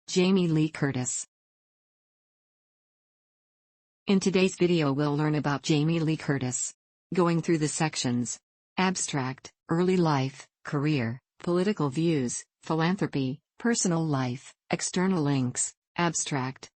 Jamie Lee Curtis. In today's video we'll learn about Jamie Lee Curtis. Going through the sections: abstract, early life, career, political views, philanthropy, personal life, external links. Abstract.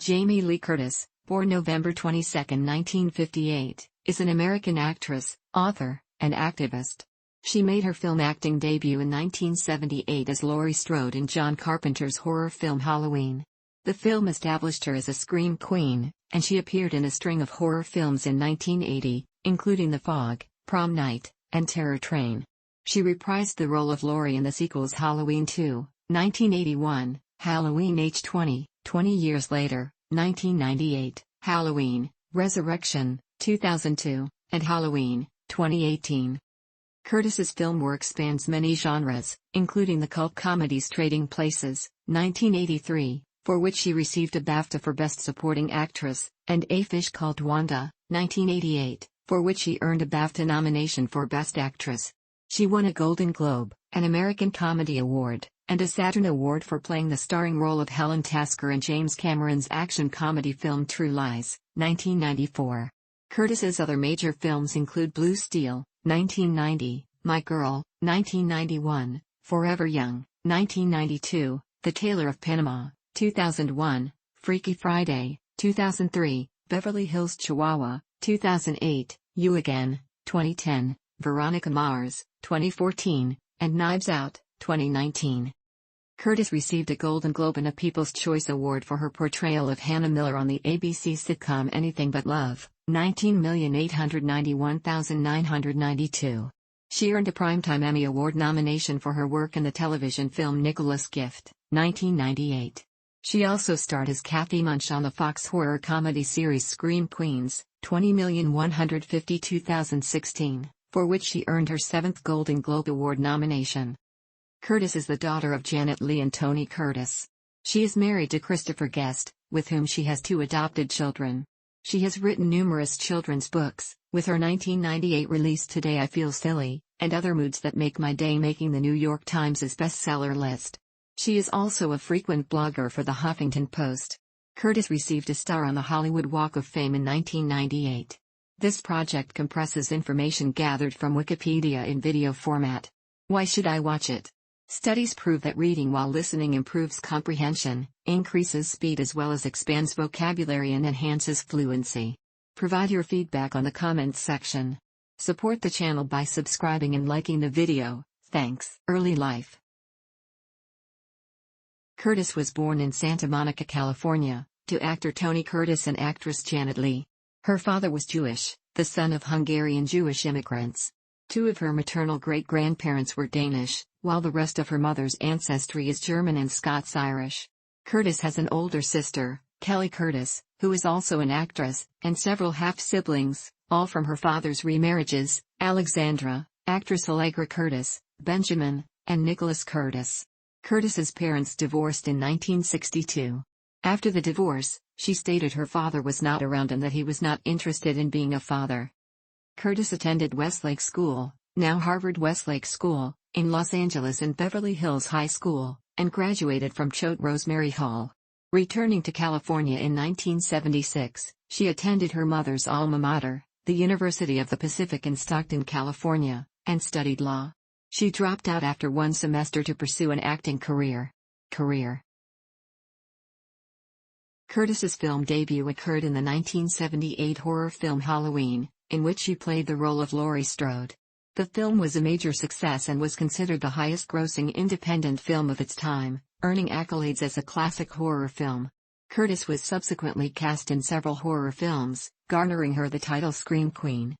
Jamie Lee Curtis, born November 22, 1958, is an American actress, author, and activist. She made her film acting debut in 1978 as Laurie Strode in John Carpenter's horror film Halloween. The film established her as a scream queen, and she appeared in a string of horror films in 1980, including The Fog, Prom Night, and Terror Train. She reprised the role of Laurie in the sequels Halloween 2, 1981, Halloween H20, 20 years later, 1998, Halloween, Resurrection, 2002, and Halloween, 2018. Curtis's film work spans many genres, including the cult comedies Trading Places, 1983, for which she received a BAFTA for Best Supporting Actress, and A Fish Called Wanda, 1988, for which she earned a BAFTA nomination for Best Actress. She won a Golden Globe, an American Comedy Award, and a Saturn Award for playing the starring role of Helen Tasker in James Cameron's action comedy film True Lies, 1994. Curtis's other major films include Blue Steel, 1990, My Girl, 1991, Forever Young, 1992, The Tailor of Panama, 2001, Freaky Friday, 2003, Beverly Hills Chihuahua, 2008, You Again, 2010, Veronica Mars, 2014, and Knives Out, 2019. Curtis received a Golden Globe and a People's Choice Award for her portrayal of Hannah Miller on the ABC sitcom Anything But Love, 19,891,992. She earned a Primetime Emmy Award nomination for her work in the television film Nicholas Gift, 1998. She also starred as Kathy Munch on the Fox horror comedy series Scream Queens, 20,152,016, for which she earned her 7th Golden Globe Award nomination. Curtis is the daughter of Janet Lee and Tony Curtis. She is married to Christopher Guest, with whom she has 2 adopted children. She has written numerous children's books, with her 1998 release Today I Feel Silly, and Other Moods That Make My Day making the New York Times' bestseller list. She is also a frequent blogger for the Huffington Post. Curtis received a star on the Hollywood Walk of Fame in 1998. This project compresses information gathered from Wikipedia in video format. Why should I watch it? Studies prove that reading while listening improves comprehension, increases speed as well as expands vocabulary and enhances fluency. Provide your feedback on the comments section. Support the channel by subscribing and liking the video, thanks. Early life. Curtis was born in Santa Monica, California, to actor Tony Curtis and actress Janet Lee. Her father was Jewish, the son of Hungarian Jewish immigrants. 2 of her maternal great-grandparents were Danish, while the rest of her mother's ancestry is German and Scots-Irish. Curtis has an older sister, Kelly Curtis, who is also an actress, and several half-siblings, all from her father's remarriages, Alexandra, actress Allegra Curtis, Benjamin, and Nicholas Curtis. Curtis's parents divorced in 1962. After the divorce, she stated her father was not around and that he was not interested in being a father. Curtis attended Westlake School, now Harvard Westlake School, in Los Angeles and Beverly Hills High School, and graduated from Choate Rosemary Hall. Returning to California in 1976, she attended her mother's alma mater, the University of the Pacific in Stockton, California, and studied law. She dropped out after 1 semester to pursue an acting career. Curtis's film debut occurred in the 1978 horror film Halloween, in which she played the role of Laurie Strode. The film was a major success and was considered the highest-grossing independent film of its time, earning accolades as a classic horror film. Curtis was subsequently cast in several horror films, garnering her the title Scream Queen.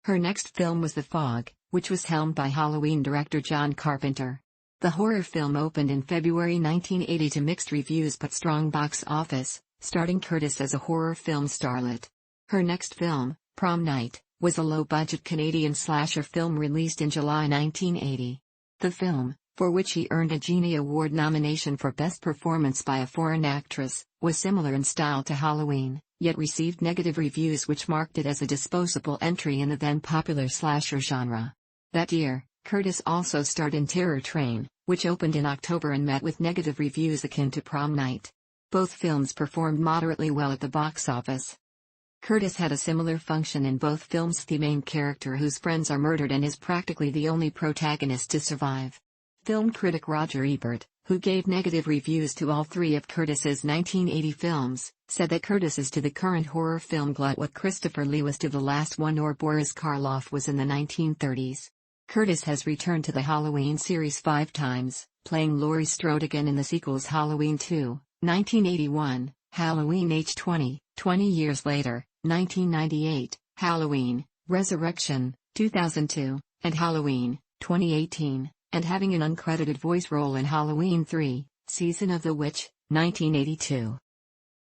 Her next film was The Fog, which was helmed by Halloween director John Carpenter. The horror film opened in February 1980 to mixed reviews but strong box office, starting Curtis as a horror film starlet. Her next film, Prom Night, was a low-budget Canadian slasher film released in July 1980. The film, for which he earned a Genie Award nomination for Best Performance by a Foreign Actress, was similar in style to Halloween, yet received negative reviews which marked it as a disposable entry in the then-popular slasher genre. That year, Curtis also starred in Terror Train, which opened in October and met with negative reviews akin to Prom Night. Both films performed moderately well at the box office. Curtis had a similar function in both films: the main character whose friends are murdered and is practically the only protagonist to survive. Film critic Roger Ebert, who gave negative reviews to all three of Curtis's 1980 films, said that Curtis is to the current horror film glut what Christopher Lee was to the last one or Boris Karloff was in the 1930s. Curtis has returned to the Halloween series 5 times, playing Laurie Strode again in the sequels Halloween 2, 1981, Halloween H20, 20 years later, 1998, Halloween, Resurrection, 2002, and Halloween, 2018, and having an uncredited voice role in Halloween 3, Season of the Witch, 1982.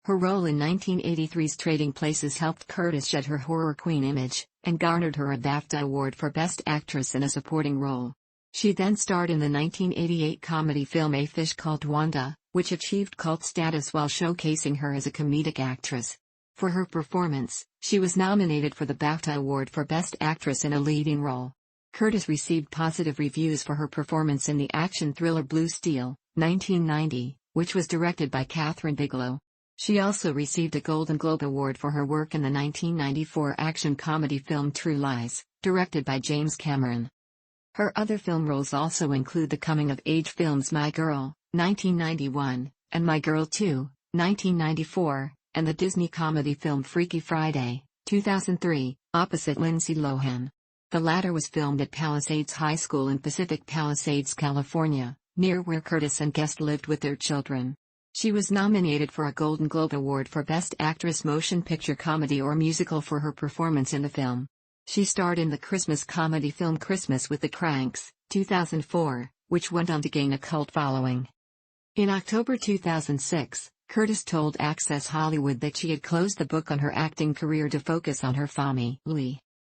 Her role in 1983's Trading Places helped Curtis shed her horror queen image, and garnered her a BAFTA Award for Best Actress in a Supporting Role. She then starred in the 1988 comedy film A Fish Called Wanda, which achieved cult status while showcasing her as a comedic actress. For her performance, she was nominated for the BAFTA Award for Best Actress in a Leading Role. Curtis received positive reviews for her performance in the action thriller Blue Steel, 1990, which was directed by Kathryn Bigelow. She also received a Golden Globe Award for her work in the 1994 action comedy film True Lies, directed by James Cameron. Her other film roles also include the coming-of-age films My Girl, 1991, and My Girl 2, 1994, and the Disney comedy film Freaky Friday, 2003, opposite Lindsay Lohan. The latter was filmed at Palisades High School in Pacific Palisades, California, near where Curtis and Guest lived with their children. She was nominated for a Golden Globe Award for Best Actress Motion Picture Comedy or Musical for her performance in the film. She starred in the Christmas comedy film Christmas with the Cranks, 2004, which went on to gain a cult following. In October 2006, Curtis told Access Hollywood that she had closed the book on her acting career to focus on her family.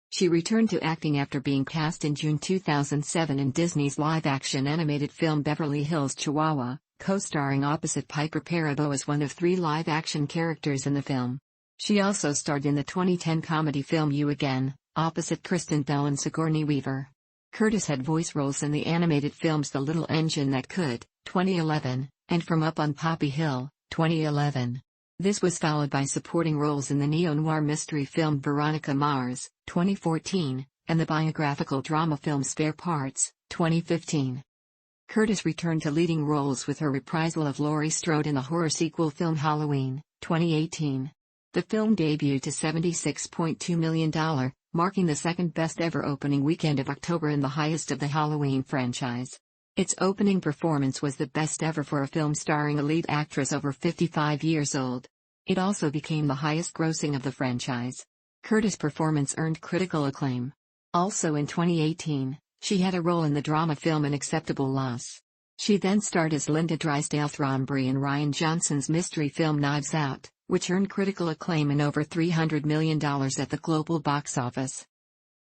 She returned to acting after being cast in June 2007 in Disney's live-action animated film Beverly Hills Chihuahua, co-starring opposite Piper Perabo as one of 3 live-action characters in the film. She also starred in the 2010 comedy film You Again, opposite Kristen Bell and Sigourney Weaver. Curtis had voice roles in the animated films The Little Engine That Could, 2011, and From Up on Poppy Hill, 2011. This was followed by supporting roles in the neo-noir mystery film Veronica Mars, 2014, and the biographical drama film Spare Parts, 2015. Curtis returned to leading roles with her reprisal of Laurie Strode in the horror sequel film Halloween, 2018. The film debuted to $76.2 million, marking the second best ever opening weekend of October and the highest of the Halloween franchise. Its opening performance was the best ever for a film starring a lead actress over 55 years old. It also became the highest grossing of the franchise. Curtis' performance earned critical acclaim. Also in 2018, she had a role in the drama film An Acceptable Loss. She then starred as Linda Drysdale Thrombray in Rian Johnson's mystery film Knives Out, which earned critical acclaim and over $300 million at the global box office.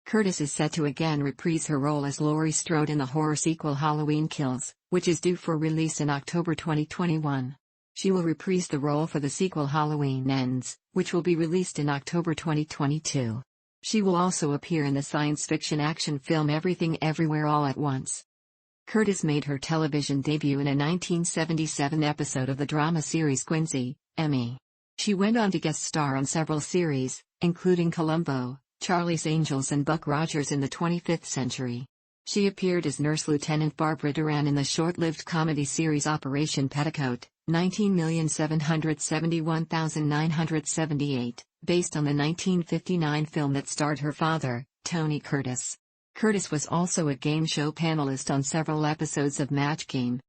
Curtis is set to again reprise her role as Laurie Strode in the horror sequel Halloween Kills, which is due for release in October 2021. She will reprise the role for the sequel Halloween Ends, which will be released in October 2022. She will also appear in the science fiction action film Everything Everywhere All at Once. Curtis made her television debut in a 1977 episode of the drama series Quincy, Emmy. She went on to guest star on several series, including Columbo, Charlie's Angels and Buck Rogers in the 25th Century. She appeared as Nurse Lieutenant Barbara Duran in the short-lived comedy series Operation Petticoat, 19,771,978, based on the 1959 film that starred her father, Tony Curtis. Curtis was also a game show panelist on several episodes of Match Game.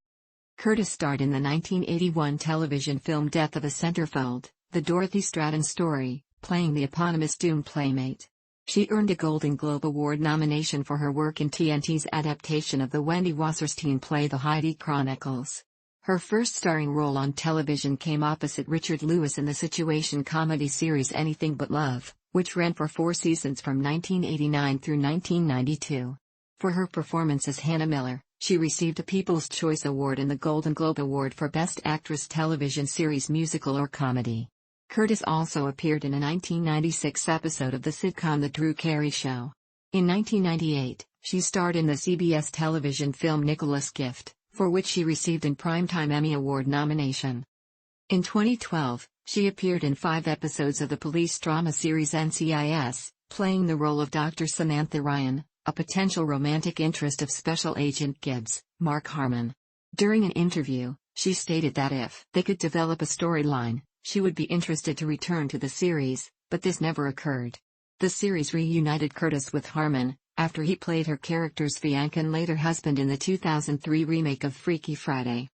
Curtis starred in the 1981 television film Death of a Centerfold, the Dorothy Stratton story, playing the eponymous Doom playmate. She earned a Golden Globe Award nomination for her work in TNT's adaptation of the Wendy Wasserstein play The Heidi Chronicles. Her first starring role on television came opposite Richard Lewis in the situation comedy series Anything But Love, which ran for 4 seasons from 1989 through 1992. For her performance as Hannah Miller, she received a People's Choice Award and the Golden Globe Award for Best Actress Television Series Musical or Comedy. Curtis also appeared in a 1996 episode of the sitcom The Drew Carey Show. In 1998, She starred in the CBS television film Nicholas Gift, for which she received a Primetime Emmy Award nomination. In 2012, she appeared in 5 episodes of the police drama series NCIS, playing the role of Dr. Samantha Ryan, a potential romantic interest of Special Agent Gibbs, Mark Harmon. During an interview, she stated that if they could develop a storyline, she would be interested to return to the series, but this never occurred. The series reunited Curtis with Harmon, after he played her character's fiancé and later husband in the 2003 remake of Freaky Friday.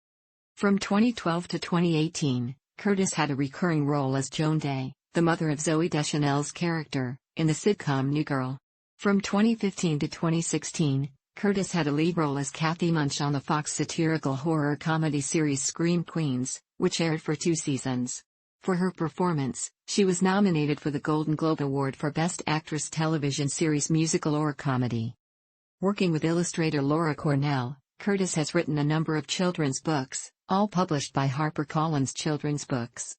From 2012 to 2018, Curtis had a recurring role as Joan Day, the mother of Zooey Deschanel's character, in the sitcom New Girl. From 2015 to 2016, Curtis had a lead role as Kathy Munch on the Fox satirical horror comedy series Scream Queens, which aired for 2 seasons. For her performance, she was nominated for the Golden Globe Award for Best Actress Television Series Musical or Comedy. Working with illustrator Laura Cornell, Curtis has written a number of children's books, all published by HarperCollins Children's Books.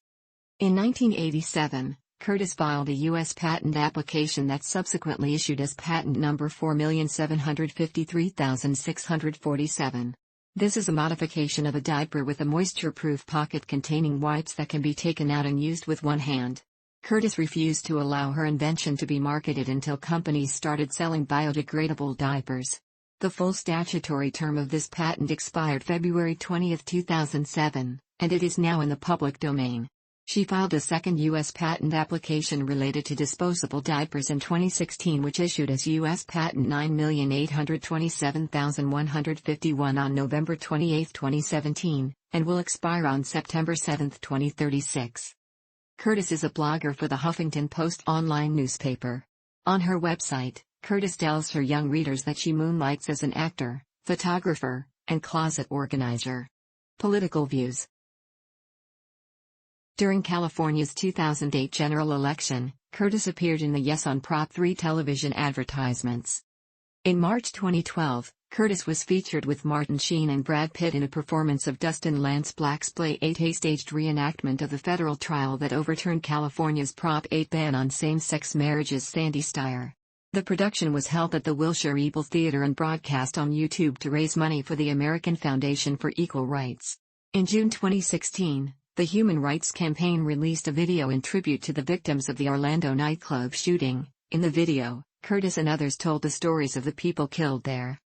In 1987, Curtis filed a U.S. patent application that subsequently issued as patent number 4,753,647. This is a modification of a diaper with a moisture-proof pocket containing wipes that can be taken out and used with one hand. Curtis refused to allow her invention to be marketed until companies started selling biodegradable diapers. The full statutory term of this patent expired February 20, 2007, and it is now in the public domain. She filed a second U.S. patent application related to disposable diapers in 2016, which issued as U.S. Patent 9,827,151 on November 28, 2017, and will expire on September 7, 2036. Curtis is a blogger for the Huffington Post online newspaper. On her website, Curtis tells her young readers that she moonlights as an actor, photographer, and closet organizer. Political views. During California's 2008 general election, Curtis appeared in the Yes on Prop 3 television advertisements. In March 2012, Curtis was featured with Martin Sheen and Brad Pitt in a performance of Dustin Lance Black's Play 8, a staged reenactment of the federal trial that overturned California's Prop 8 ban on same-sex marriages. Sandy Steyer. The production was held at the Wilshire Ebel Theater and broadcast on YouTube to raise money for the American Foundation for Equal Rights. In June 2016, the Human Rights Campaign released a video in tribute to the victims of the Orlando nightclub shooting. In the video, Curtis and others told the stories of the people killed there.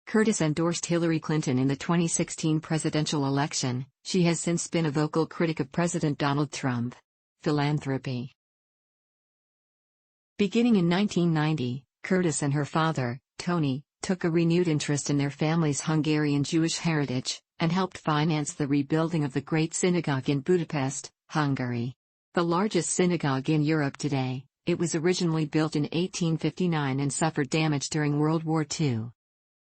Curtis endorsed Hillary Clinton in the 2016 presidential election. She has since been a vocal critic of President Donald Trump. Philanthropy. Beginning in 1990, Curtis and her father, Tony, took a renewed interest in their family's Hungarian Jewish heritage, and helped finance the rebuilding of the Great Synagogue in Budapest, Hungary. The largest synagogue in Europe today, it was originally built in 1859 and suffered damage during World War II.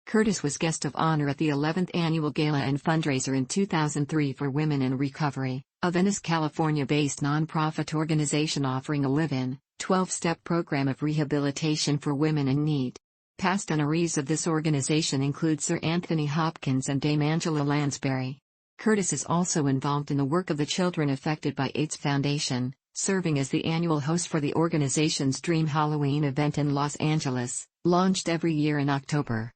Curtis was guest of honor at the 11th annual gala and fundraiser in 2003 for Women in Recovery, a Venice, California-based nonprofit organization offering a live-in, 12-step program of rehabilitation for women in need. Past honorees of this organization include Sir Anthony Hopkins and Dame Angela Lansbury. Curtis is also involved in the work of the Children Affected by AIDS Foundation, serving as the annual host for the organization's Dream Halloween event in Los Angeles, launched every year in October.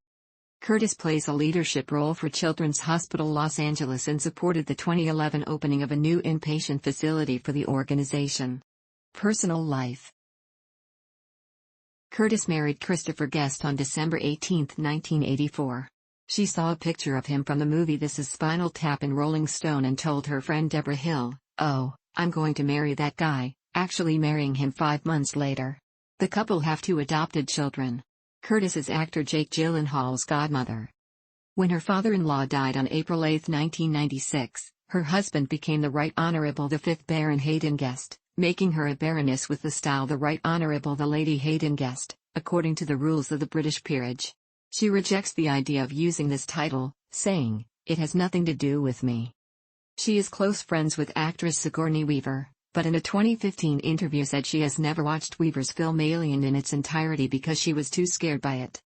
Curtis plays a leadership role for Children's Hospital Los Angeles and supported the 2011 opening of a new inpatient facility for the organization. Personal life. Curtis married Christopher Guest on December 18, 1984. She saw a picture of him from the movie This Is Spinal Tap in Rolling Stone and told her friend Deborah Hill, "Oh, I'm going to marry that guy," actually marrying him 5 months later. The couple have 2 adopted children. Curtis is actor Jake Gyllenhaal's godmother. When her father-in-law died on April 8, 1996, her husband became the Right Honorable the 5th Baron Hayden Guest, making her a baroness with the style the Right Honorable the Lady Hayden Guest, according to the rules of the British peerage. She rejects the idea of using this title, saying, "It has nothing to do with me." She is close friends with actress Sigourney Weaver, but in a 2015 interview said she has never watched Weaver's film Alien in its entirety because she was too scared by it.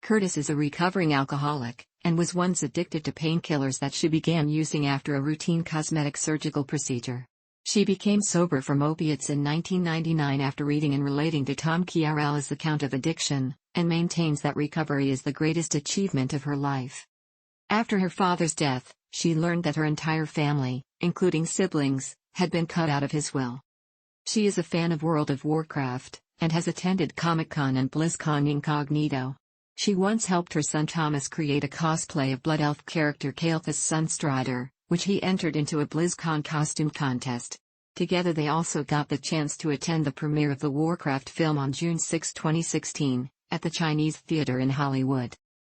Curtis is a recovering alcoholic, and was once addicted to painkillers that she began using after a routine cosmetic surgical procedure. She became sober from opiates in 1999 after reading and relating to Tom Chiarelli's The Count of Addiction, and maintains that recovery is the greatest achievement of her life. After her father's death, she learned that her entire family, including siblings, had been cut out of his will. She is a fan of World of Warcraft, and has attended Comic-Con and BlizzCon incognito. She once helped her son Thomas create a cosplay of Blood Elf character Kael'thas Sunstrider, which he entered into a BlizzCon costume contest. Together they also got the chance to attend the premiere of the Warcraft film on June 6, 2016, at the Chinese Theater in Hollywood.